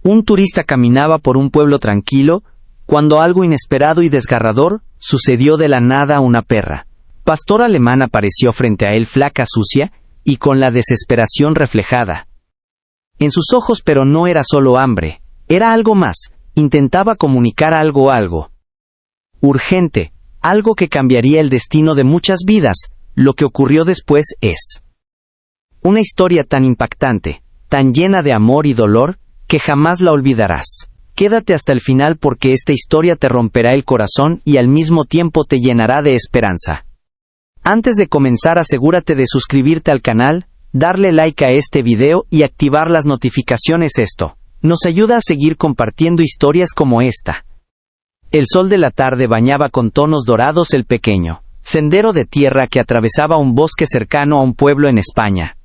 Un turista caminaba por un pueblo tranquilo, cuando algo inesperado y desgarrador sucedió de la nada a una perra. Pastor Alemán apareció frente a él flaca, sucia, y con la desesperación reflejada en sus ojos, pero no era solo hambre, era algo más, intentaba comunicar algo urgente, algo que cambiaría el destino de muchas vidas. Lo que ocurrió después es una historia tan impactante, tan llena de amor y dolor, que jamás la olvidarás. Quédate hasta el final porque esta historia te romperá el corazón y al mismo tiempo te llenará de esperanza. Antes de comenzar, asegúrate de suscribirte al canal, darle like a este video y activar las notificaciones. Esto nos ayuda a seguir compartiendo historias como esta. El sol de la tarde bañaba con tonos dorados el pequeño sendero de tierra que atravesaba un bosque cercano a un pueblo en España.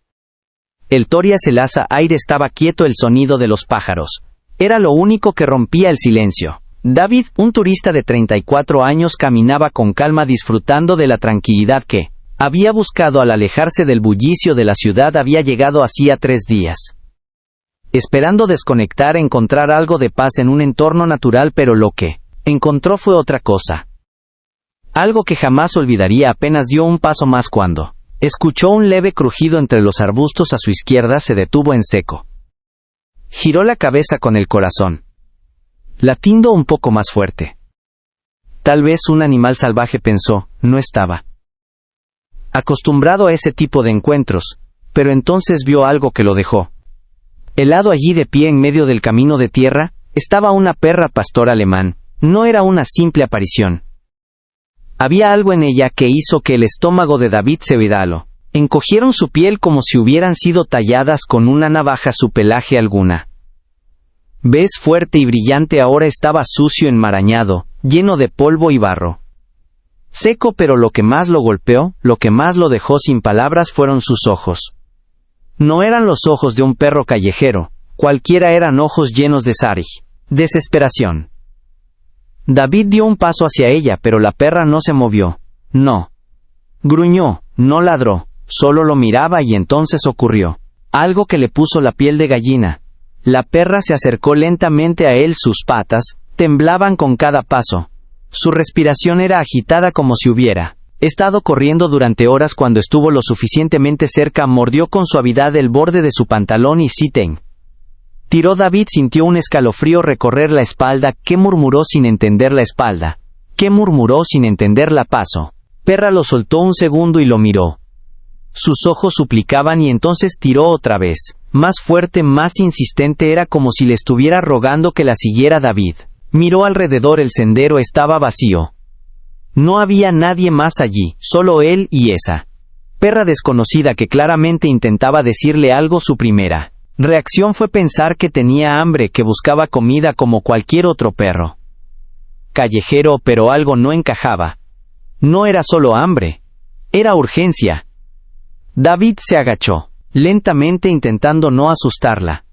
El Toria-Selasa aire estaba quieto, el sonido de los pájaros era lo único que rompía el silencio. David, un turista de 34 años, caminaba con calma disfrutando de la tranquilidad que había buscado al alejarse del bullicio de la ciudad. Había llegado hacía 3 días, esperando desconectar, encontrar algo de paz en un entorno natural, pero lo que encontró fue otra cosa. Algo que jamás olvidaría. Apenas dio un paso más cuando escuchó un leve crujido entre los arbustos a su izquierda. Se detuvo en seco. Giró la cabeza con el corazón latiendo un poco más fuerte. Tal vez un animal salvaje, pensó. No estaba acostumbrado a ese tipo de encuentros, pero entonces vio algo que lo dejó helado. Allí, de pie en medio del camino de tierra, estaba una perra pastor alemán. No era una simple aparición. Había algo en ella que hizo que el estómago de David se vidaló. Encogieron su piel como si hubieran sido talladas con una navaja. Su pelaje, alguna vez fuerte y brillante, ahora estaba sucio, enmarañado, lleno de polvo y barro. Seco, pero lo que más lo golpeó, lo que más lo dejó sin palabras, fueron sus ojos. No eran los ojos de un perro callejero, cualquiera, eran ojos llenos de desesperación. David dio un paso hacia ella, pero la perra no se movió. No gruñó, no ladró, solo lo miraba. Y entonces ocurrió algo que le puso la piel de gallina. La perra se acercó lentamente a él, sus patas temblaban con cada paso. Su respiración era agitada como si hubiera estado corriendo durante horas. Cuando estuvo lo suficientemente cerca, mordió con suavidad el borde de su pantalón y Siten tiró. David sintió un escalofrío recorrer la espalda. ¿Qué murmuró sin entender la espalda? ¿Qué murmuró sin entender la paso? Perra lo soltó un segundo y lo miró. Sus ojos suplicaban y entonces tiró otra vez. Más fuerte, más insistente, era como si le estuviera rogando que la siguiera. David miró alrededor. El sendero estaba vacío. No había nadie más allí, solo él y esa perra desconocida que claramente intentaba decirle algo. Su primera reacción fue pensar que tenía hambre, que buscaba comida como cualquier otro perro callejero, pero algo no encajaba. No era solo hambre, era urgencia. David se agachó lentamente, intentando no asustarla.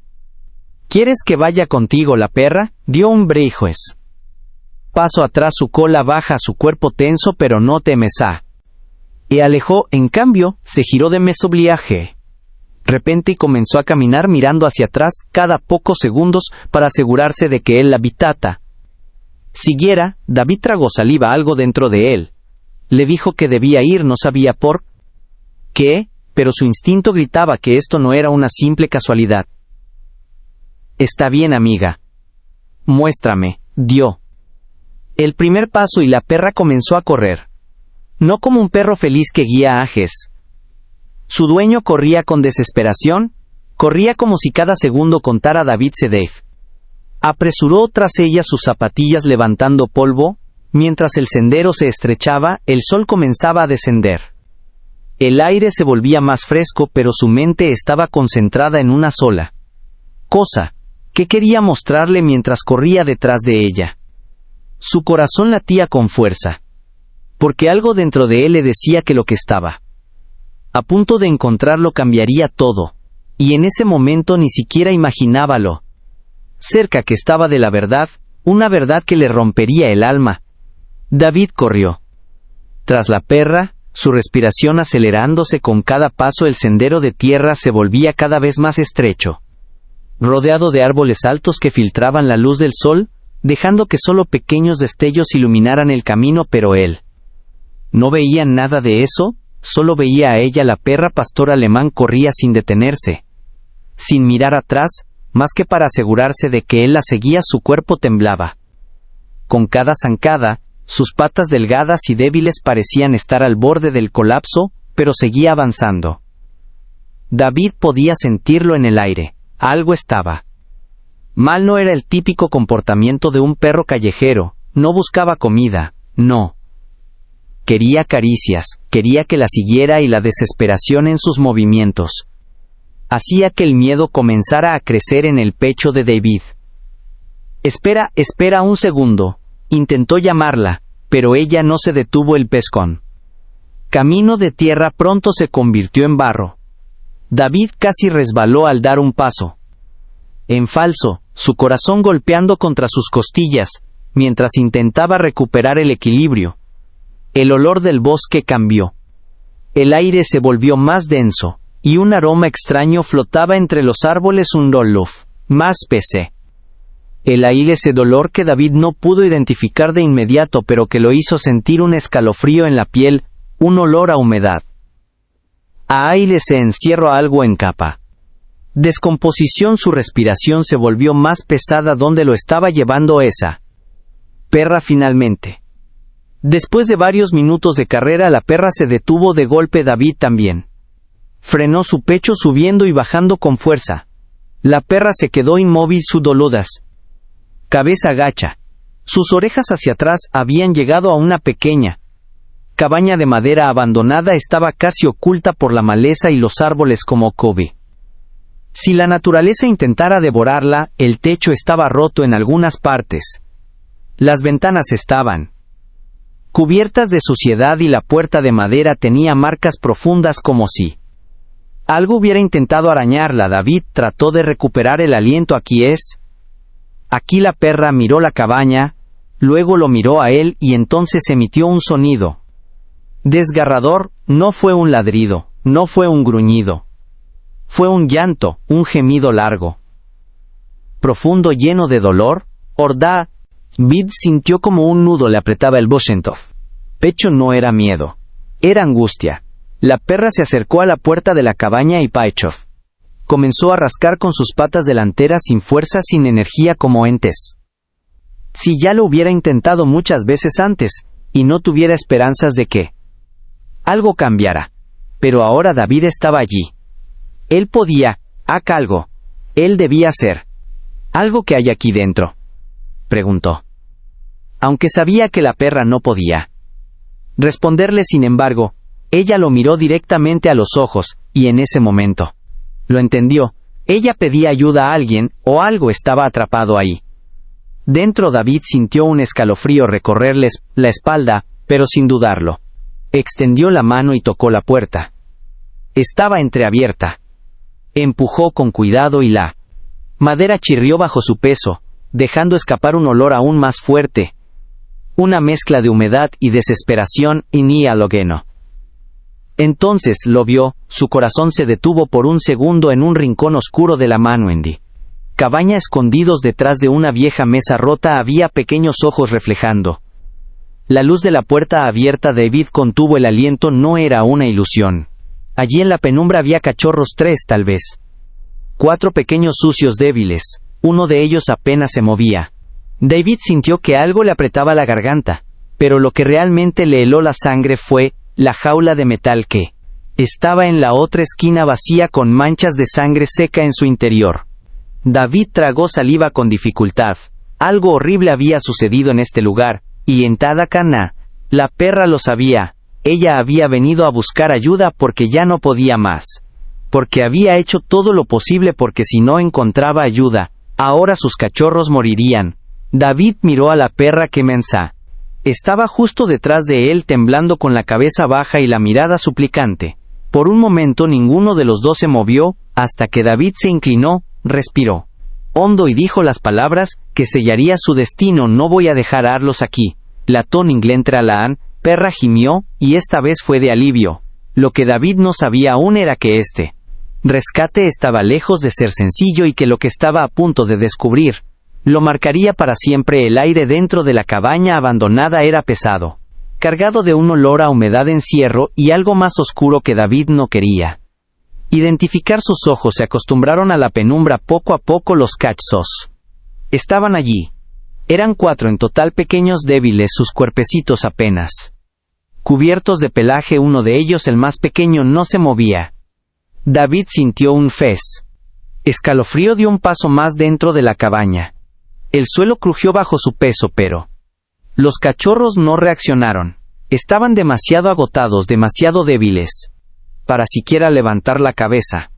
¿Quieres que vaya contigo? La perra dio un paso atrás, su cola baja, su cuerpo tenso, pero no temesa. Y alejó. En cambio, se giró de mesobliaje repente y comenzó a caminar mirando hacia atrás cada pocos segundos para asegurarse de que él la habitata siguiera. David tragó saliva. Algo dentro de él le dijo que debía ir. No sabía por qué, pero su instinto gritaba que esto no era una simple casualidad. Está bien, amiga. Muéstrame. Dio el primer paso y la perra comenzó a correr. No como un perro feliz que guía ajes. Su dueño corría con desesperación, corría como si cada segundo contara. David se apresuró tras ella, sus zapatillas levantando polvo. Mientras el sendero se estrechaba, el sol comenzaba a descender. El aire se volvía más fresco, pero su mente estaba concentrada en una sola cosa que quería mostrarle mientras corría detrás de ella. Su corazón latía con fuerza, porque algo dentro de él le decía que lo que estaba a punto de encontrarlo cambiaría todo, y en ese momento ni siquiera imaginaba lo cerca que estaba de la verdad, una verdad que le rompería el alma. David corrió tras la perra, su respiración acelerándose con cada paso. El sendero de tierra se volvía cada vez más estrecho. rodeado de árboles altos que filtraban la luz del sol, dejando que solo pequeños destellos iluminaran el camino, pero él no veía nada de eso, solo veía a ella. La perra pastor alemán corría sin detenerse, sin mirar atrás, más que para asegurarse de que él la seguía. Su cuerpo temblaba con cada zancada, sus patas delgadas y débiles parecían estar al borde del colapso, pero seguía avanzando. David podía sentirlo en el aire. Algo estaba mal. No era el típico comportamiento de un perro callejero, no buscaba comida, no. Quería caricias, quería que la siguiera, y la desesperación en sus movimientos hacía que el miedo comenzara a crecer en el pecho de David. Espera un segundo, intentó llamarla, pero ella no se detuvo. El pescón camino de tierra pronto se convirtió en barro. David casi resbaló al dar un paso en falso, su corazón golpeando contra sus costillas, mientras intentaba recuperar el equilibrio. El olor del bosque cambió. El aire se volvió más denso, y un aroma extraño flotaba entre los árboles, un olor más espese. El aire, ese dolor que David no pudo identificar de inmediato, pero que lo hizo sentir un escalofrío en la piel, un olor a humedad. A aire se encierró algo en capa. Descomposición. Su respiración se volvió más pesada. ¿Dónde lo estaba llevando esa perra finalmente? Después de varios minutos de carrera, la perra se detuvo de golpe. David también frenó, su pecho subiendo y bajando con fuerza. La perra se quedó inmóvil, su doludas cabeza gacha, sus orejas hacia atrás. Habían llegado a una pequeña cabaña de madera abandonada. Estaba casi oculta por la maleza y los árboles como Kobe. Si la naturaleza intentara devorarla, el techo estaba roto en algunas partes. Las ventanas estaban cubiertas de suciedad y la puerta de madera tenía marcas profundas, como si algo hubiera intentado arañarla. David trató de recuperar el aliento. Aquí la perra miró la cabaña, luego lo miró a él y entonces emitió un sonido desgarrador. No fue un ladrido, no fue un gruñido. Fue un llanto, un gemido largo, profundo, lleno de dolor. David sintió como un nudo le apretaba el pecho. No era miedo, era angustia. La perra se acercó a la puerta de la cabaña y Paichov comenzó a rascar con sus patas delanteras, sin fuerza, sin energía, como entes. Si ya lo hubiera intentado muchas veces antes, y no tuviera esperanzas de que algo cambiara. Pero ahora David estaba allí. Él podía hacer algo. Él debía hacer algo. ¿Que hay aquí dentro?, preguntó. Aunque sabía que la perra no podía responderle, sin embargo, ella lo miró directamente a los ojos, y en ese momento lo entendió. Ella pedía ayuda a alguien, o algo estaba atrapado ahí. Dentro. David sintió un escalofrío recorrerle la espalda, pero sin dudarlo, extendió la mano y tocó la puerta. Estaba entreabierta. Empujó con cuidado y la madera chirrió bajo su peso, dejando escapar un olor aún más fuerte, una mezcla de humedad y desesperación, y ni halógeno. Entonces lo vio. Su corazón se detuvo por un segundo en un rincón oscuro de la Manuendi cabaña. Escondidos detrás de una vieja mesa rota había pequeños ojos reflejando la luz de la puerta abierta. David contuvo el aliento. No era una ilusión. Allí en la penumbra había cachorros, 3 tal vez. 4 pequeños, sucios, débiles. Uno de ellos apenas se movía. David sintió que algo le apretaba la garganta, pero lo que realmente le heló la sangre fue la jaula de metal que estaba en la otra esquina, vacía, con manchas de sangre seca en su interior. David tragó saliva con dificultad. Algo horrible había sucedido en este lugar, y en Tadakana, la perra lo sabía. Ella había venido a buscar ayuda porque ya no podía más. Porque había hecho todo lo posible, porque si no encontraba ayuda, ahora sus cachorros morirían. David miró a la perra que mensa. Estaba justo detrás de él, temblando, con la cabeza baja y la mirada suplicante. Por un momento ninguno de los dos se movió, hasta que David se inclinó, respiró hondo y dijo las palabras que sellaría su destino. No voy a dejarlos aquí. La Toninglentralaan, perra, gimió, y esta vez fue de alivio. Lo que David no sabía aún era que rescate estaba lejos de ser sencillo y que lo que estaba a punto de descubrir lo marcaría para siempre. El aire dentro de la cabaña abandonada era pesado, cargado de un olor a humedad, encierro y algo más oscuro que David no quería identificar. Sus ojos se acostumbraron a la penumbra poco a poco. Los cachos estaban allí. Eran 4 en total, pequeños, débiles, sus cuerpecitos apenas cubiertos de pelaje. Uno de ellos, el más pequeño, no se movía. David sintió un escalofrío. Dio un paso más dentro de la cabaña. El suelo crujió bajo su peso, pero los cachorros no reaccionaron. Estaban demasiado agotados, demasiado débiles para siquiera levantar la cabeza.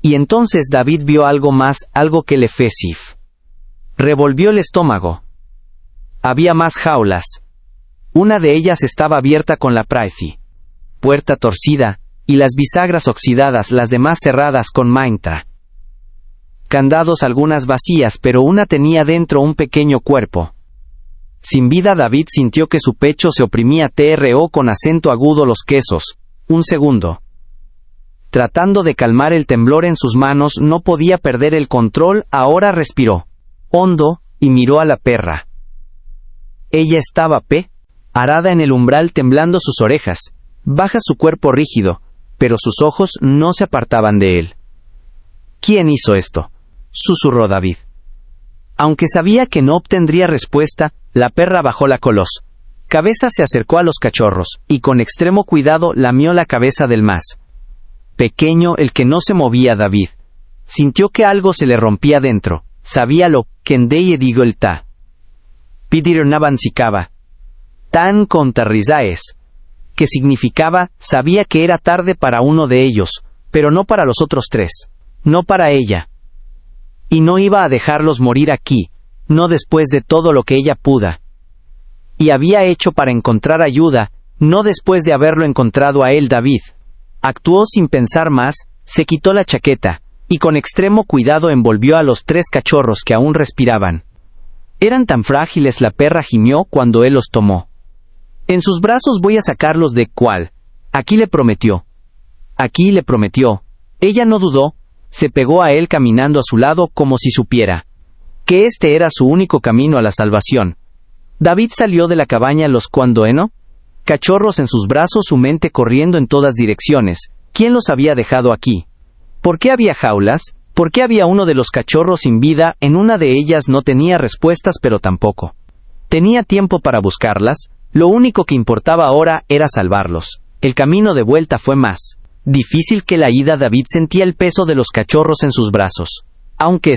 Y entonces David vio algo más, algo que le revolvió el estómago. Había más jaulas. Una de ellas estaba abierta con la puerta torcida y las bisagras oxidadas, las demás cerradas con candados, algunas vacías, pero una tenía dentro un pequeño cuerpo sin vida. David sintió que su pecho se oprimía. Tro con acento agudo los quesos. Un segundo. Tratando de calmar el temblor en sus manos, no podía perder el control. Ahora respiró hondo y miró a la perra. Ella estaba parada en el umbral, temblando sus orejas, baja su cuerpo rígido, pero sus ojos no se apartaban de él. ¿Quién hizo esto?, susurró David. Aunque sabía que no obtendría respuesta, la perra bajó la cabeza, se acercó a los cachorros, y con extremo cuidado lamió la cabeza del más pequeño, el que no se movía. David sintió que algo se le rompía dentro. Sabía lo que en Deye digo el ta. Pidir Navancicaba. Tan contarrizaes. Que significaba, sabía que era tarde para uno de ellos, pero no para los otros 3. No para ella. Y no iba a dejarlos morir aquí, no después de todo lo que ella pudo y había hecho para encontrar ayuda, no después de haberlo encontrado a él. David actuó sin pensar más, se quitó la chaqueta, y con extremo cuidado envolvió a los 3 cachorros que aún respiraban. Eran tan frágiles. La perra gimió cuando él los tomó en sus brazos. Voy a sacarlos de cuál. Aquí le prometió. Aquí le prometió. Ella no dudó, se pegó a él caminando a su lado como si supiera que este era su único camino a la salvación. David salió de la cabaña, los cachorros en sus brazos, su mente corriendo en todas direcciones. ¿Quién los había dejado aquí? ¿Por qué había jaulas? ¿Por qué había uno de los cachorros sin vida en una de ellas? No tenía respuestas, pero tampoco tenía tiempo para buscarlas. Lo único que importaba ahora era salvarlos. El camino de vuelta fue más difícil que la ida. David sentía el peso de los cachorros en sus brazos. Aunque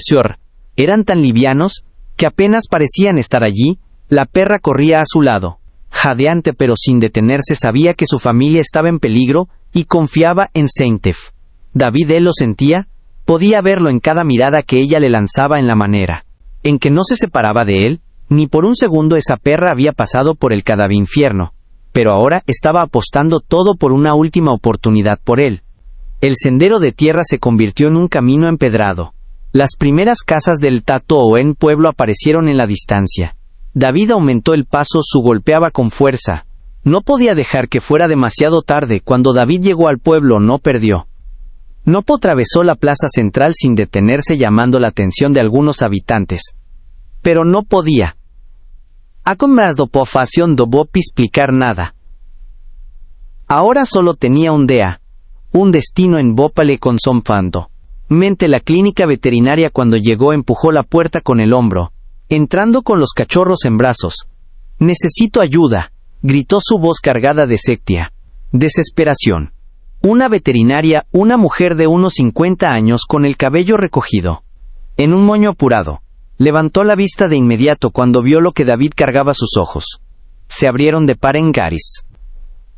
eran tan livianos que apenas parecían estar allí, la perra corría a su lado, jadeante pero sin detenerse. Sabía que su familia estaba en peligro y confiaba en Saintef. David él lo sentía, podía verlo en cada mirada que ella le lanzaba, en la manera en que no se separaba de él. Ni por un segundo esa perra había pasado por el infierno, pero ahora estaba apostando todo por una última oportunidad por él. El sendero de tierra se convirtió en un camino empedrado. Las primeras casas del Tatoen pueblo aparecieron en la distancia. David aumentó el paso, su golpeaba con fuerza. No podía dejar que fuera demasiado tarde. Cuando David llegó al pueblo no atravesó la plaza central sin detenerse, llamando la atención de algunos habitantes. Pero no podía. Acomado pofación do explicar nada. Ahora solo tenía un destino en Bópale con Somfando. Mente la clínica veterinaria. Cuando llegó empujó la puerta con el hombro, entrando con los cachorros en brazos. «Necesito ayuda», gritó su voz cargada de desesperación. Una veterinaria, una mujer de unos 50 años con el cabello recogido en un moño apurado, levantó la vista de inmediato cuando vio lo que David cargaba. Sus ojos se abrieron de par en garis.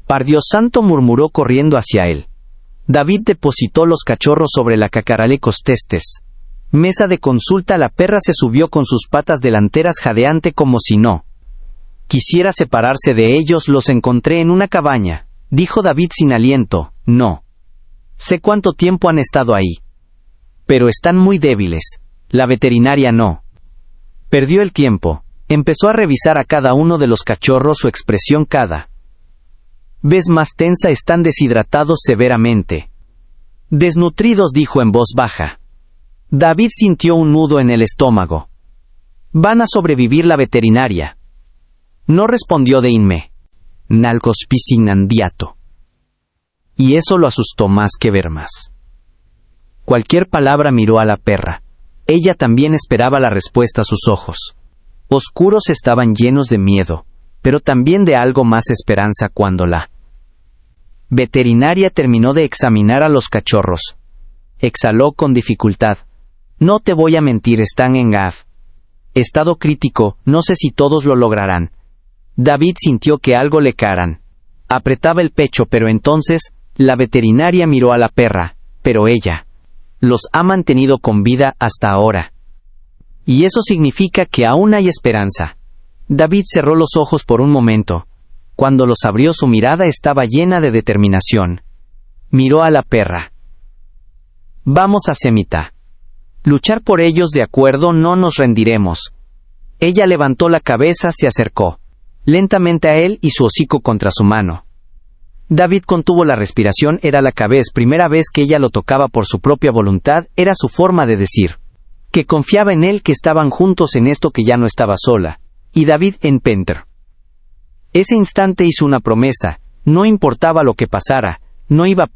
«Par Dios santo», murmuró corriendo hacia él. David depositó los cachorros sobre la cacaralejos testes. Mesa de consulta. La perra se subió con sus patas delanteras, jadeante como si no quisiera separarse de ellos. «Los encontré en una cabaña», dijo David sin aliento. «No sé cuánto tiempo han estado ahí, pero están muy débiles». La veterinaria no perdió el tiempo. Empezó a revisar a cada uno de los cachorros, su expresión cada vez más tensa. «Están deshidratados severamente. Desnutridos, dijo en voz baja. David sintió un nudo en el estómago. Van a sobrevivir la veterinaria. No respondió de inme. Nalcospicinandiato. Y eso lo asustó más que ver más. Cualquier palabra miró a la perra. Ella también esperaba la respuesta a sus ojos. Oscuros estaban llenos de miedo, pero también de algo más esperanza cuando la veterinaria terminó de examinar a los cachorros. Exhaló con dificultad. No te voy a mentir, están en estado crítico, no sé si todos lo lograrán. David sintió que algo le caran. Apretaba el pecho, pero entonces, la veterinaria miró a la perra, pero ella los ha mantenido con vida hasta ahora. Y eso significa que aún hay esperanza. David cerró los ojos por un momento. Cuando los abrió, su mirada estaba llena de determinación. Miró a la perra. Vamos a Semita. Luchar por ellos, de acuerdo, no nos rendiremos. Ella levantó la cabeza, se acercó lentamente a él y su hocico contra su mano. David contuvo la respiración, era la primera vez que ella lo tocaba por su propia voluntad, era su forma de decir que confiaba en él, que estaban juntos en esto, que ya no estaba sola. Y David en Penter. Ese instante hizo una promesa, no importaba lo que pasara, no iba a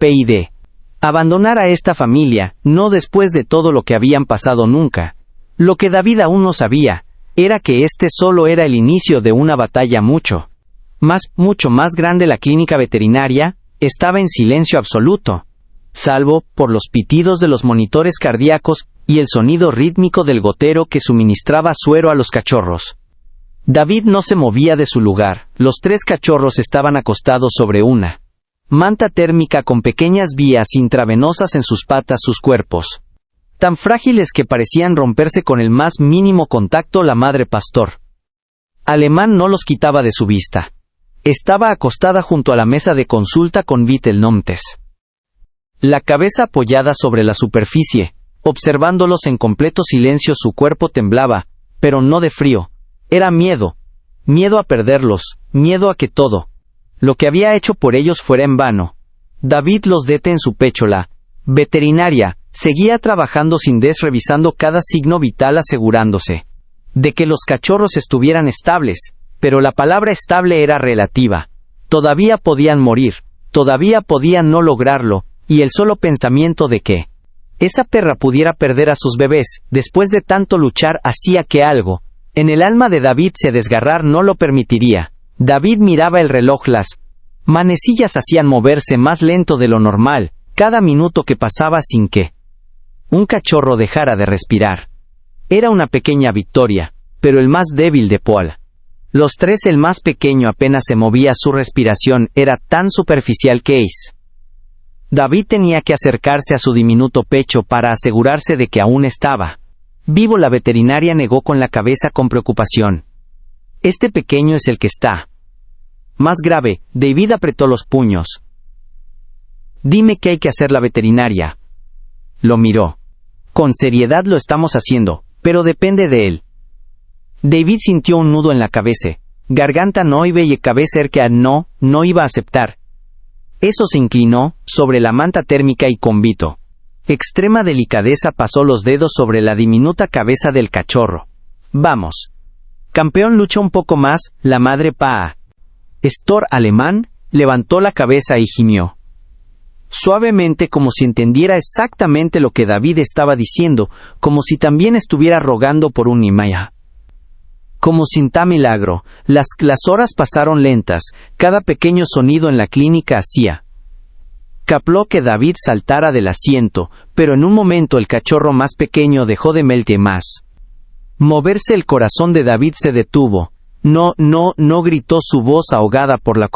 abandonar a esta familia, no después de todo lo que habían pasado nunca. Lo que David aún no sabía, era que este solo era el inicio de una batalla mucho más grande. La clínica veterinaria estaba en silencio absoluto, salvo por los pitidos de los monitores cardíacos y el sonido rítmico del gotero que suministraba suero a los cachorros. David no se movía de su lugar. Los 3 cachorros estaban acostados sobre una manta térmica con pequeñas vías intravenosas en sus patas, sus cuerpos tan frágiles que parecían romperse con el más mínimo contacto. La madre pastor alemán no los quitaba de su vista. Estaba acostada junto a la mesa de consulta con Vittelnomtes, la cabeza apoyada sobre la superficie, observándolos en completo silencio. Su cuerpo temblaba, pero no de frío. Era miedo a perderlos, miedo a que todo lo que había hecho por ellos fuera en vano. David los detuvo en su pecho. La veterinaria seguía trabajando sin revisando cada signo vital, asegurándose de que los cachorros estuvieran estables, pero la palabra estable era relativa. Todavía podían morir, todavía podían no lograrlo, y el solo pensamiento de que esa perra pudiera perder a sus bebés, después de tanto luchar, hacía que algo en el alma de David se desgarrar, no lo permitiría. David miraba el reloj, las manecillas hacían moverse más lento de lo normal, cada minuto que pasaba sin que un cachorro dejara de respirar era una pequeña victoria, pero el más débil de Paul. Los 3, el más pequeño apenas se movía, su respiración era tan superficial que David tenía que acercarse a su diminuto pecho para asegurarse de que aún estaba vivo. La veterinaria negó con la cabeza con preocupación. Este pequeño es el que está más grave. David apretó los puños. Dime qué hay que hacer. La veterinaria lo miró. Con seriedad, lo estamos haciendo, pero depende de él. David sintió un nudo en la cabeza. Garganta no iba y cabeza que no iba a aceptar. Eso se inclinó sobre la manta térmica y con extrema delicadeza pasó los dedos sobre la diminuta cabeza del cachorro. Vamos. Campeón, lucha un poco más. La madre pastor alemán levantó la cabeza y gimió suavemente, como si entendiera exactamente lo que David estaba diciendo, como si también estuviera rogando por un Nimaya. Como sin tal milagro, las horas pasaron lentas. Cada pequeño sonido en la clínica hacía capló que David saltara del asiento, pero en un momento el cachorro más pequeño dejó de moverse. El corazón de David se detuvo. No, gritó, su voz ahogada por la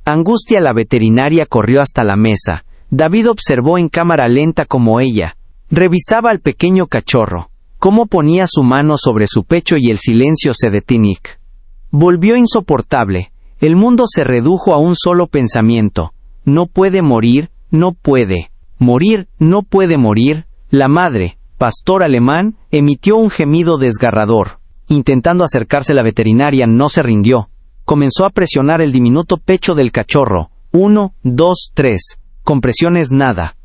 angustia. La veterinaria corrió hasta la mesa. David observó en cámara lenta cómo ella revisaba al pequeño cachorro, cómo ponía su mano sobre su pecho, y el silencio se detuvo. Volvió insoportable. El mundo se redujo a un solo pensamiento. No puede morir, no puede morir, no puede morir. La madre, pastor alemán, emitió un gemido desgarrador. Intentando acercarse, la veterinaria no se rindió. Comenzó a presionar el diminuto pecho del cachorro. 1, 2, 3. Compresiones, nada.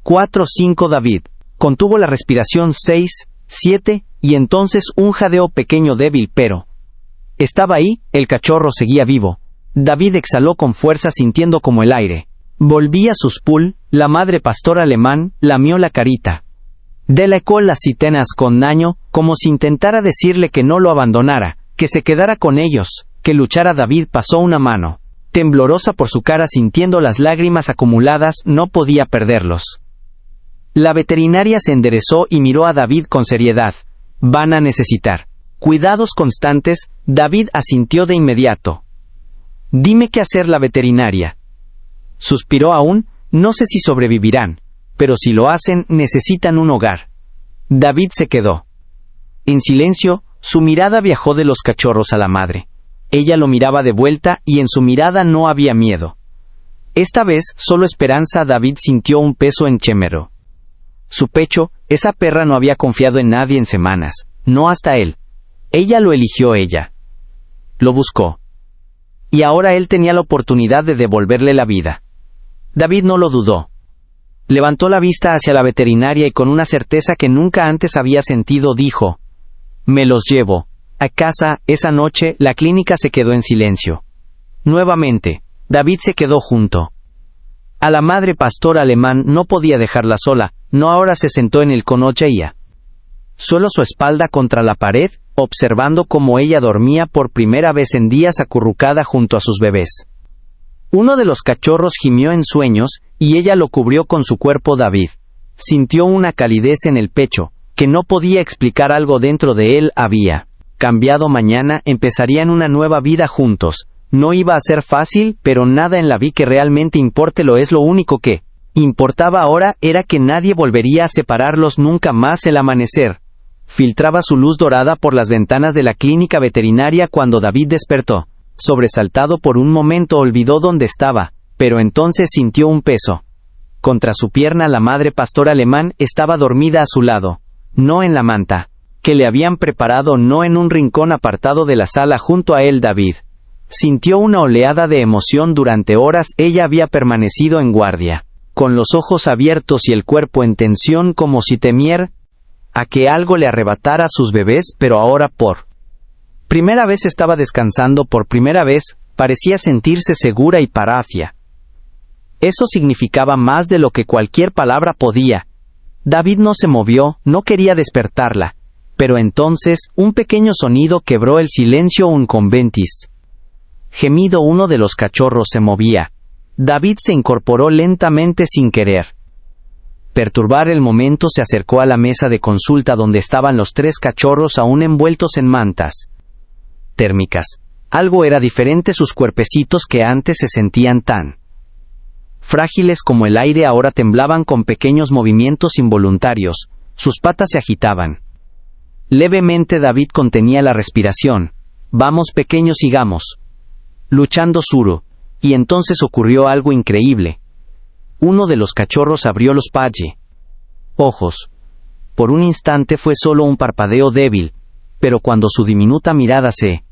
4, 5. David contuvo la respiración 6, 7, y entonces un jadeo pequeño débil pero... Estaba ahí, el cachorro seguía vivo. David exhaló con fuerza sintiendo como el aire volvía sus pul. La madre pastor alemán lamió la carita. Delecó las citenas con daño, como si intentara decirle que no lo abandonara, que se quedara con ellos, que luchara. David pasó una mano temblorosa por su cara sintiendo las lágrimas acumuladas, no podía perderlos. La veterinaria se enderezó y miró a David con seriedad. Van a necesitar cuidados constantes. David asintió de inmediato. Dime qué hacer. La veterinaria suspiró aún. No sé si sobrevivirán, pero si lo hacen, necesitan un hogar. David se quedó en silencio. Su mirada viajó de los cachorros a la madre. Ella lo miraba de vuelta y en su mirada no había miedo. Esta vez, solo esperanza. David sintió un peso en Chemero. Su pecho. Esa perra no había confiado en nadie en semanas, no hasta él. Ella lo eligió. Ella lo buscó. Y ahora él tenía la oportunidad de devolverle la vida. David no lo dudó. Levantó la vista hacia la veterinaria y con una certeza que nunca antes había sentido dijo: «Me los llevo a casa». Esa noche, la clínica se quedó en silencio. Nuevamente, David se quedó junto a la madre pastor alemán. No podía dejarla sola, no. Ahora se sentó en el conoche y solo su espalda contra la pared, observando cómo ella dormía por primera vez en días acurrucada junto a sus bebés. Uno de los cachorros gimió en sueños, y ella lo cubrió con su cuerpo. David sintió una calidez en el pecho, que no podía explicar. Algo dentro de él había cambiado. Mañana empezarían una nueva vida juntos. No iba a ser fácil, pero nada en la vida que realmente importe lo es. Lo único que importaba ahora era que nadie volvería a separarlos nunca más. El amanecer filtraba su luz dorada por las ventanas de la clínica veterinaria cuando David despertó. Sobresaltado por un momento olvidó dónde estaba, pero entonces sintió un peso contra su pierna. La madre pastor alemán estaba dormida a su lado, no en la manta que le habían preparado, no en un rincón apartado de la sala junto a él. David sintió una oleada de emoción. Durante horas ella había permanecido en guardia, con los ojos abiertos y el cuerpo en tensión, como si temiera a que algo le arrebatara a sus bebés, pero ahora por primera vez estaba descansando. Por primera vez parecía sentirse segura y pacífica. Eso significaba más de lo que cualquier palabra podía. David no se movió, no quería despertarla, pero entonces un pequeño sonido quebró el silencio. Un conventis gemido. Uno de los cachorros se movía. David se incorporó lentamente sin querer perturbar el momento. Se acercó a la mesa de consulta donde estaban los 3 cachorros aún envueltos en mantas térmicas. Algo era diferente. Sus cuerpecitos, que antes se sentían tan frágiles como el aire, ahora temblaban con pequeños movimientos involuntarios. Sus patas se agitaban levemente. David contenía la respiración. Vamos pequeños, sigamos luchando, Suru. Y entonces ocurrió algo increíble. Uno de los cachorros abrió los ojos. Por un instante fue solo un parpadeo débil, pero cuando su diminuta mirada se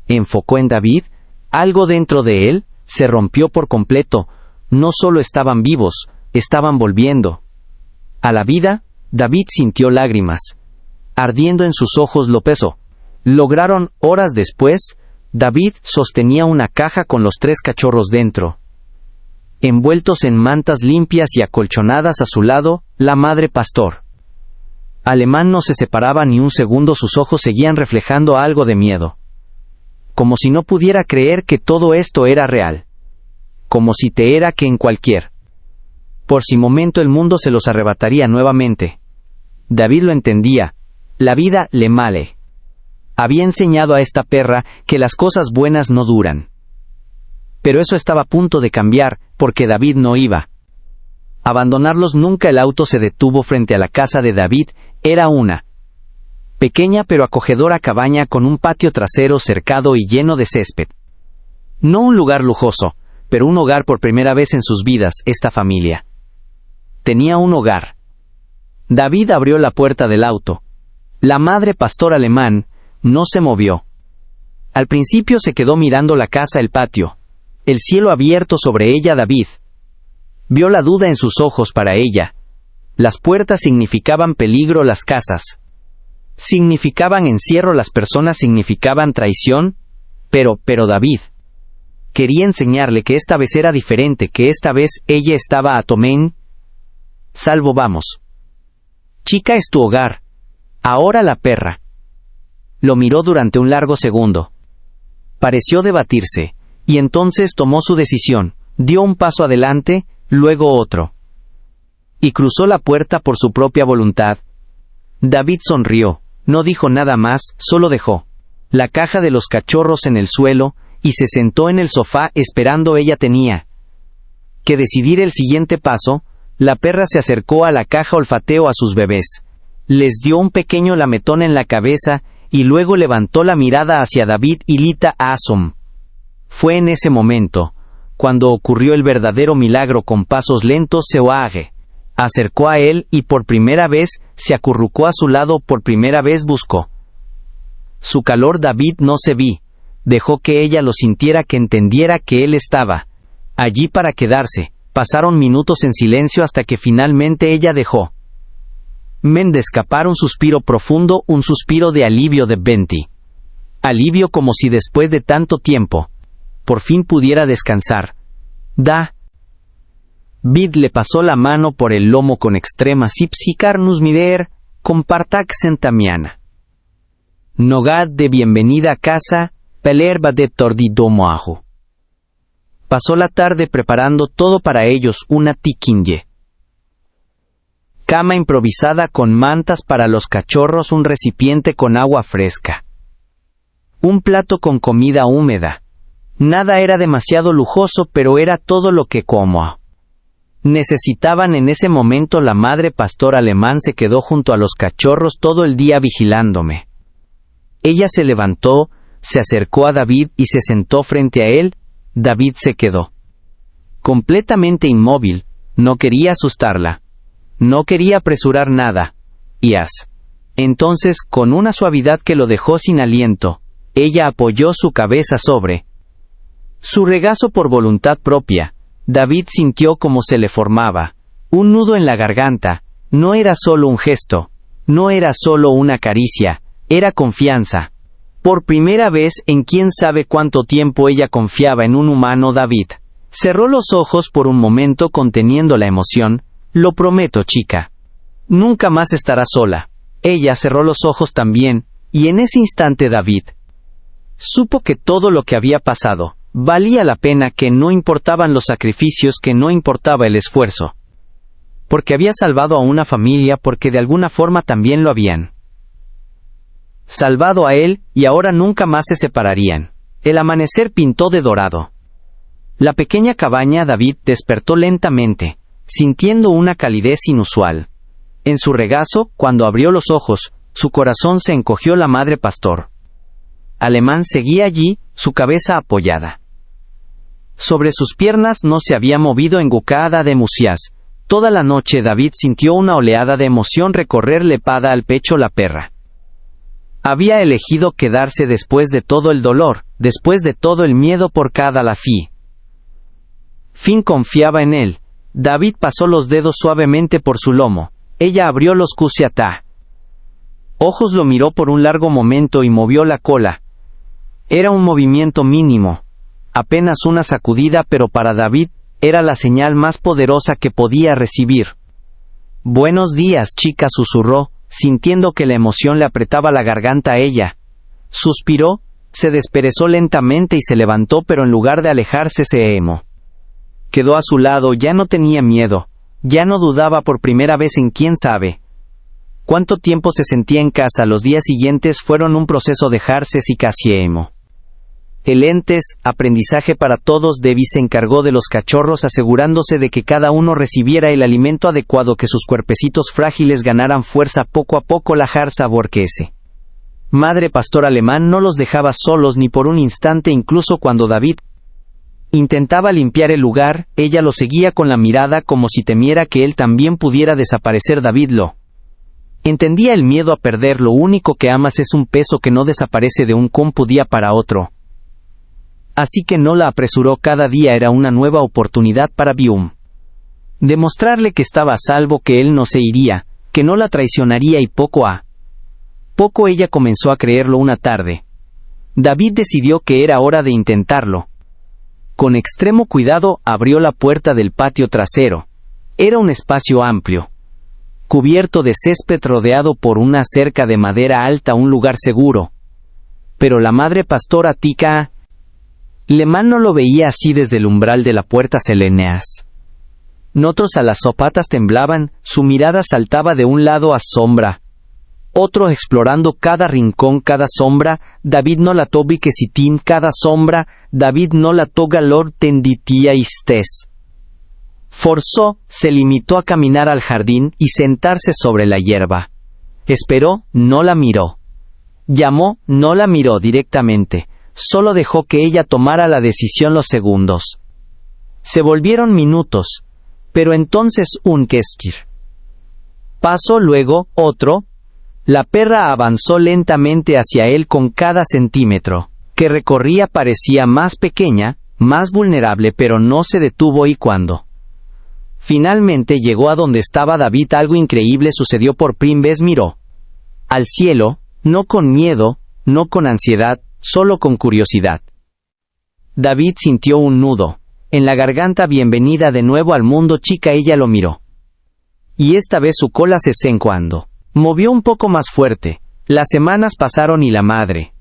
enfocó en David, algo dentro de él se rompió por completo. No solo estaban vivos, estaban volviendo a la vida. David sintió lágrimas ardiendo en sus ojos. Lo pesó. Lograron. Horas después, David sostenía una caja con los 3 cachorros dentro, envueltos en mantas limpias y acolchonadas a su lado. La madre pastor alemán no se separaba ni un segundo. Sus ojos seguían reflejando algo de miedo, como si no pudiera creer que todo esto era real, como si te era que en cualquier por si momento el mundo se los arrebataría nuevamente. David lo entendía. La vida le male había enseñado a esta perra que las cosas buenas no duran. Pero eso estaba a punto de cambiar, porque David no iba a abandonarlos nunca. El auto se detuvo frente a la casa de David. Era una pequeña pero acogedora cabaña con un patio trasero cercado y lleno de césped. No un lugar lujoso, pero un hogar. Por primera vez en sus vidas, esta familia tenía un hogar. David abrió la puerta del auto. La madre pastor alemán no se movió. Al principio se quedó mirando la casa, el patio, el cielo abierto sobre ella. David Vio la duda en sus ojos para ella. Las puertas significaban peligro, las casas significaban encierro, las personas significaban traición, pero David quería enseñarle que esta vez era diferente, que esta vez ella estaba a tomén salvo. Vamos. Chica, es tu hogar. Ahora la perra lo miró durante un largo segundo. Pareció debatirse, y entonces tomó su decisión, dio un paso adelante, luego otro, y cruzó la puerta por su propia voluntad. David sonrió, no dijo nada más, solo dejó la caja de los cachorros en el suelo, y se sentó en el sofá esperando. Ella tenía que decidir el siguiente paso. La perra se acercó a la caja, olfateó a sus bebés, les dio un pequeño lametón en la cabeza, y luego levantó la mirada hacia David y Lita Asom. Fue en ese momento cuando ocurrió el verdadero milagro. Con pasos lentos se acercó a él y por primera vez se acurrucó a su lado. Por primera vez buscó su calor. David no se dejó que ella lo sintiera, que entendiera que él estaba allí para quedarse. Pasaron minutos en silencio hasta que finalmente ella dejó de escapar un suspiro profundo, un suspiro de alivio de Benty. Alivio, como si después de tanto tiempo por fin pudiera descansar. David le pasó la mano por el lomo con extrema sipsicarnus mider, compartac sentamiana. Nogad de bienvenida a casa, pelerba de tordidomoajo. Pasó la tarde preparando todo para ellos, una tiquinye, cama improvisada con mantas para los cachorros, un recipiente con agua fresca, un plato con comida húmeda. Nada era demasiado lujoso, pero era todo lo que necesitaban en ese momento. La madre pastor alemán se quedó junto a los cachorros todo el día vigilándome. Ella se levantó, se acercó a David y se sentó frente a él. David se quedó completamente inmóvil, no quería asustarla, no quería apresurar nada, y entonces, con una suavidad que lo dejó sin aliento, ella apoyó su cabeza sobre su regazo por voluntad propia. David sintió como se le formaba un nudo en la garganta. No era solo un gesto, no era solo una caricia, era confianza. Por primera vez en quién sabe cuánto tiempo ella confiaba en un humano. David cerró los ojos por un momento conteniendo la emoción. Lo prometo, chica. Nunca más estarás sola. Ella cerró los ojos también, y en ese instante David supo que todo lo que había pasado valía la pena, que no importaban los sacrificios, que no importaba el esfuerzo. Porque había salvado a una familia, porque de alguna forma también lo habían salvado a él, y ahora nunca más se separarían. El amanecer pintó de dorado la pequeña cabaña. David despertó lentamente, sintiendo una calidez inusual en su regazo. Cuando abrió los ojos, su corazón se encogió. La madre pastor alemán seguía allí, su cabeza apoyada sobre sus piernas, no se había movido. Engucada de Musias. Toda la noche David sintió una oleada de emoción recorrerle pada al pecho. La perra había elegido quedarse después de todo el dolor, después de todo el miedo. Por cada fin confiaba en él. David pasó los dedos suavemente por su lomo. Ella abrió los ojos, lo miró por un largo momento y movió la cola. Era un movimiento mínimo, apenas una sacudida, pero para David era la señal más poderosa que podía recibir. Buenos días, chica, susurró, sintiendo que la emoción le apretaba la garganta a ella. Suspiró, se desperezó lentamente y se levantó, pero en lugar de alejarse quedó a su lado. Ya no tenía miedo, ya no dudaba por primera vez en quién sabe cuánto tiempo se sentía en casa. Los días siguientes fueron un proceso dejarse y casi aprendizaje para todos. Debbie se encargó de los cachorros, asegurándose de que cada uno recibiera el alimento adecuado, que sus cuerpecitos frágiles ganaran fuerza poco a poco. La sabor que ese madre pastor alemán no los dejaba solos ni por un instante. Incluso cuando David intentaba limpiar el lugar, ella lo seguía con la mirada, como si temiera que él también pudiera desaparecer. David lo entendía, el miedo a perder lo único que amas es un peso que no desaparece de un día para otro. Así que no la apresuró. Cada día era una nueva oportunidad para Bium. Demostrarle que estaba a salvo, que él no se iría, que no la traicionaría y poco a poco ella comenzó a creerlo una tarde. David decidió que era hora de intentarlo. Con extremo cuidado abrió la puerta del patio trasero. Era un espacio amplio, cubierto de césped rodeado por una cerca de madera alta, un lugar seguro. Pero la madre pastora Tika Alemán no lo veía así desde el umbral de la puerta Seleneas. Notos a las zapatas temblaban, su mirada saltaba de un lado a sombra, otro explorando cada rincón, cada sombra. David no la tobi que sitín, cada sombra, David no la toga lord tenditia istes. Forzó, se limitó a caminar al jardín y sentarse sobre la hierba. Esperó, no la miró. Llamó, no la miró directamente, solo dejó que ella tomara la decisión los segundos. Se volvieron minutos, pero entonces un keskir. Pasó luego, otro. La perra avanzó lentamente hacia él con cada centímetro que recorría parecía más pequeña, más vulnerable, pero no se detuvo y cuando finalmente llegó a donde estaba David, algo increíble sucedió. Por primera vez miró al cielo, no con miedo, no con ansiedad, solo con curiosidad. David sintió un nudo en la garganta. Bienvenida de nuevo al mundo, chica. Ella lo miró. Y esta vez su cola se encuando. Movió un poco más fuerte. Las semanas pasaron y la madre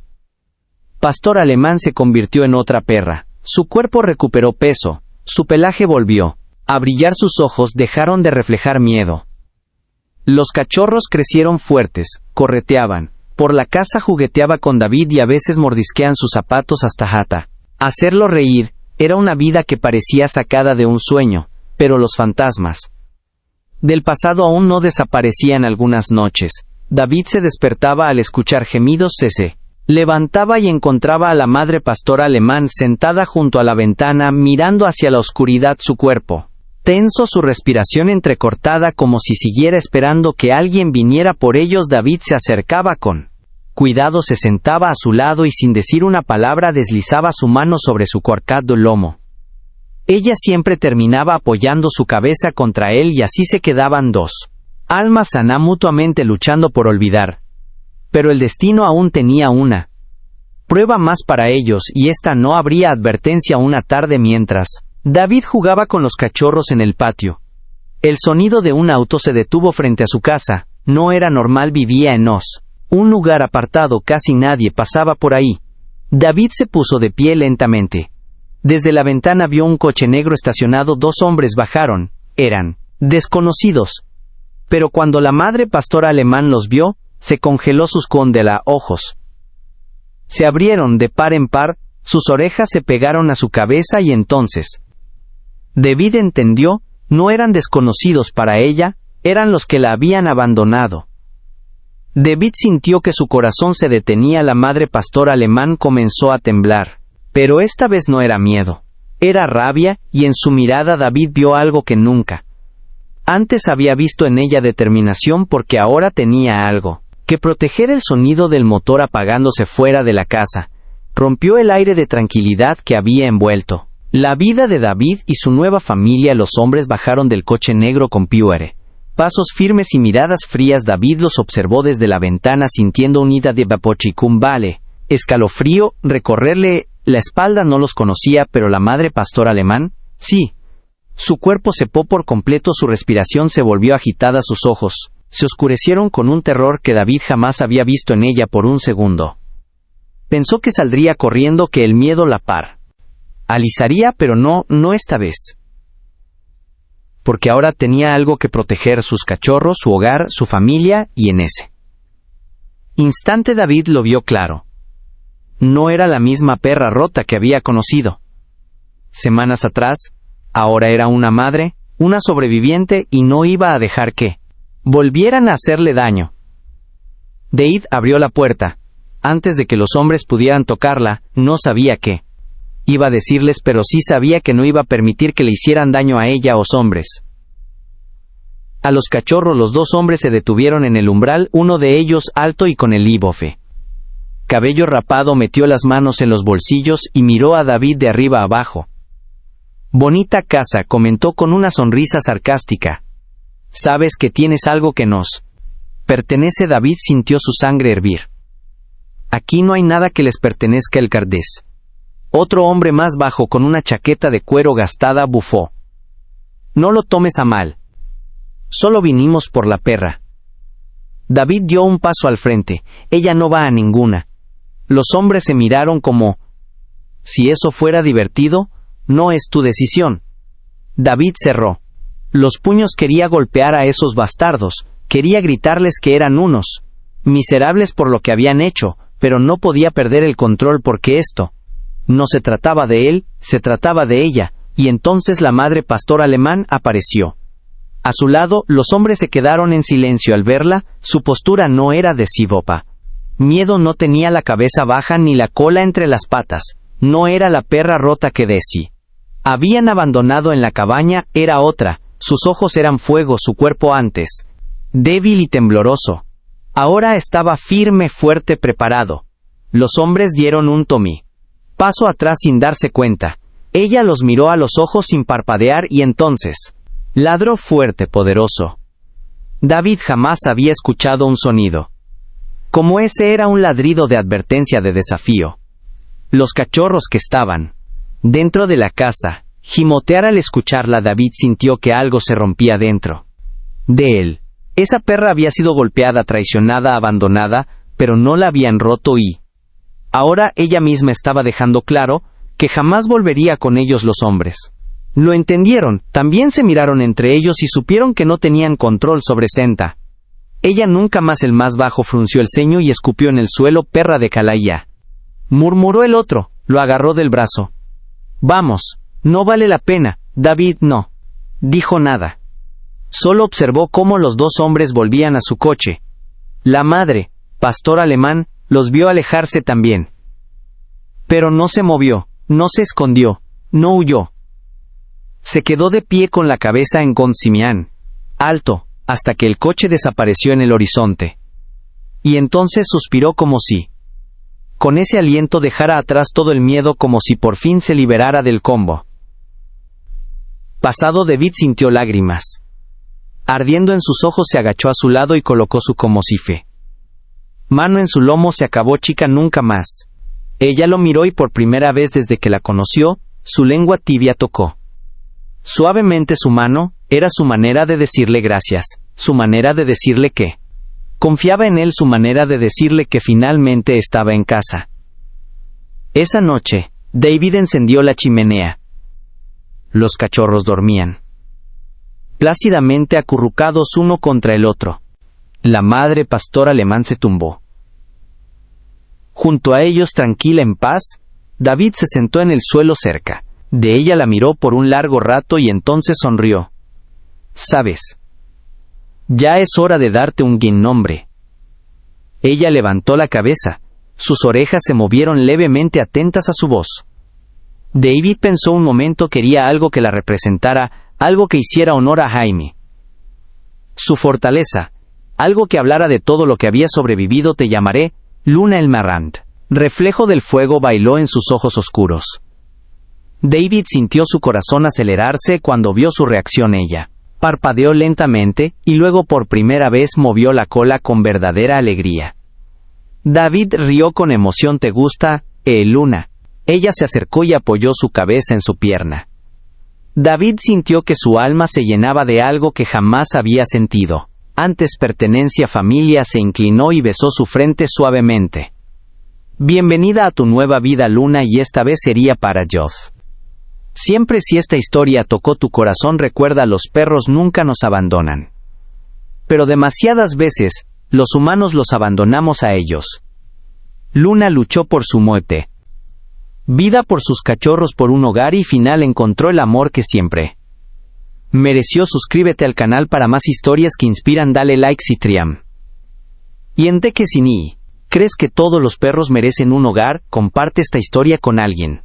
pastor alemán se convirtió en otra perra. Su cuerpo recuperó peso, su pelaje volvió a brillar, sus ojos dejaron de reflejar miedo. Los cachorros crecieron fuertes, correteaban por la casa, jugueteaba con David y a veces mordisquean sus zapatos hasta hacerlo reír. Era una vida que parecía sacada de un sueño, pero los fantasmas del pasado aún no desaparecían. Algunas noches, David se despertaba al escuchar gemidos, se levantaba y encontraba a la madre pastora alemán sentada junto a la ventana mirando hacia la oscuridad, su cuerpo tenso, su respiración entrecortada, como si siguiera esperando que alguien viniera por ellos. David se acercaba con cuidado, se sentaba a su lado y sin decir una palabra deslizaba su mano sobre su corcado lomo. Ella siempre terminaba apoyando su cabeza contra él y así se quedaban dos almas sanas mutuamente luchando por olvidar. Pero el destino aún tenía una prueba más para ellos y esta no habría advertencia. Una tarde mientras David jugaba con los cachorros en el patio, el sonido de un auto se detuvo frente a su casa. No era normal, vivía en Oz, un lugar apartado, casi nadie pasaba por ahí. David se puso de pie lentamente. Desde la ventana vio un coche negro estacionado. Dos hombres bajaron. Eran desconocidos. Pero cuando la madre pastora alemán los vio, se congeló, sus ojos se abrieron de par en par, sus orejas se pegaron a su cabeza y entonces David entendió, no eran desconocidos para ella, eran los que la habían abandonado. David sintió que su corazón se detenía. La madre pastora alemán comenzó a temblar. Pero esta vez no era miedo, era rabia, y en su mirada David vio algo que nunca antes había visto en ella: determinación, porque ahora tenía algo que proteger. El sonido del motor apagándose fuera de la casa rompió el aire de tranquilidad que había envuelto la vida de David y su nueva familia. Los hombres bajaron del coche negro con pasos firmes y miradas frías. David los observó desde la ventana sintiendo una ida de vapochicum vale, escalofrío, recorrerle la espalda. No los conocía, pero la madre pastor alemán, sí. Su cuerpo cepó por completo, su respiración se volvió agitada, sus ojos se oscurecieron con un terror que David jamás había visto en ella. Por un segundo pensó que saldría corriendo, que el miedo la paralizaría, pero no esta vez. Porque ahora tenía algo que proteger: sus cachorros, su hogar, su familia, y en ese instante David lo vio claro. No era la misma perra rota que había conocido semanas atrás. Ahora era una madre, una sobreviviente, y no iba a dejar que volvieran a hacerle daño. David abrió la puerta. Antes de que los hombres pudieran tocarla, no sabía qué iba a decirles, pero sí sabía que no iba a permitir que le hicieran daño a ella o los hombres. A los cachorros, los dos hombres se detuvieron en el umbral, uno de ellos alto y con el ibofe cabello rapado, metió las manos en los bolsillos y miró a David de arriba abajo. Bonita casa, comentó con una sonrisa sarcástica. Sabes que tienes algo que nos pertenece. David sintió su sangre hervir. Aquí no hay nada que les pertenezca al Cardés. Otro hombre más bajo con una chaqueta de cuero gastada bufó. No lo tomes a mal. Solo vinimos por la perra. David dio un paso al frente. Ella no va a ninguna. Los hombres se miraron como, si eso fuera divertido, no es tu decisión. David cerró los puños. Quería golpear a esos bastardos, quería gritarles que eran unos miserables por lo que habían hecho, pero no podía perder el control porque esto no se trataba de él, se trataba de ella, y entonces la madre pastor alemán apareció. A su lado, los hombres se quedaron en silencio al verla. Su postura no era de Sivopa. Miedo, no tenía la cabeza baja ni la cola entre las patas, no era la perra rota que Desi habían abandonado en la cabaña, era otra. Sus ojos eran fuego, su cuerpo antes débil y tembloroso. Ahora estaba firme, fuerte, preparado. Los hombres dieron un paso atrás sin darse cuenta. Ella los miró a los ojos sin parpadear y entonces ladró fuerte, poderoso. David jamás había escuchado un sonido como ese. Era un ladrido de advertencia, de desafío. Los cachorros que estaban dentro de la casa gimotear al escucharla. David sintió que algo se rompía dentro de él. Esa perra había sido golpeada, traicionada, abandonada, pero no la habían roto y ahora ella misma estaba dejando claro que jamás volvería con ellos. Los hombres lo entendieron, también se miraron entre ellos y supieron que no tenían control sobre Senta. Ella nunca más. El más bajo frunció el ceño y escupió en el suelo. Perra de Calaya, murmuró el otro, lo agarró del brazo. Vamos, no vale la pena. David no dijo nada. Solo observó cómo los dos hombres volvían a su coche. La madre, pastor alemán, los vio alejarse también. Pero no se movió, no se escondió, no huyó. Se quedó de pie con la cabeza en Gonzimián, alto, hasta que el coche desapareció en el horizonte. Y entonces suspiró como si con ese aliento dejara atrás todo el miedo, como si por fin se liberara del combo. Pasado, David sintió lágrimas ardiendo en sus ojos. Se agachó a su lado y colocó su comosife mano en su lomo. Se acabó, chica, nunca más. Ella lo miró y por primera vez desde que la conoció, su lengua tibia tocó suavemente su mano. Era su manera de decirle gracias, su manera de decirle que confiaba en él, su manera de decirle que finalmente estaba en casa. Esa noche, David encendió la chimenea. Los cachorros dormían plácidamente acurrucados uno contra el otro. La madre pastor alemán se tumbó junto a ellos, tranquila, en paz. David se sentó en el suelo cerca de ella, la miró por un largo rato y entonces sonrió. ¿Sabes? Ya es hora de darte un nombre. Ella levantó la cabeza. Sus orejas se movieron levemente, atentas a su voz. David pensó un momento. Quería algo que la representara, algo que hiciera honor a Jaime, su fortaleza, algo que hablara de todo lo que había sobrevivido. Te llamaré Luna el Marrant. Reflejo del fuego bailó en sus ojos oscuros. David sintió su corazón acelerarse cuando vio su reacción. Ella parpadeó lentamente, y luego por primera vez movió la cola con verdadera alegría. David rió con emoción. ¿Te gusta, Luna? Ella se acercó y apoyó su cabeza en su pierna. David sintió que su alma se llenaba de algo que jamás había sentido antes: pertenencia, familia. Se inclinó y besó su frente suavemente. Bienvenida a tu nueva vida, Luna, y esta vez sería para Joth. Siempre. Si esta historia tocó tu corazón, recuerda, los perros nunca nos abandonan. Pero demasiadas veces, los humanos los abandonamos a ellos. Luna luchó por su muerte, vida, por sus cachorros, por un hogar, y final encontró el amor que siempre mereció. Suscríbete al canal para más historias que inspiran. Dale like si triam. Y en de que si ni crees que todos los perros merecen un hogar, comparte esta historia con alguien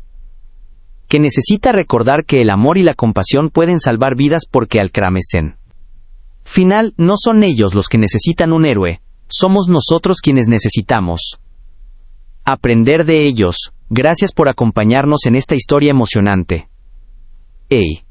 que necesita recordar que el amor y la compasión pueden salvar vidas, porque al Kramesen final no son ellos los que necesitan un héroe, somos nosotros quienes necesitamos aprender de ellos. Gracias por acompañarnos en esta historia emocionante. ¡Ey!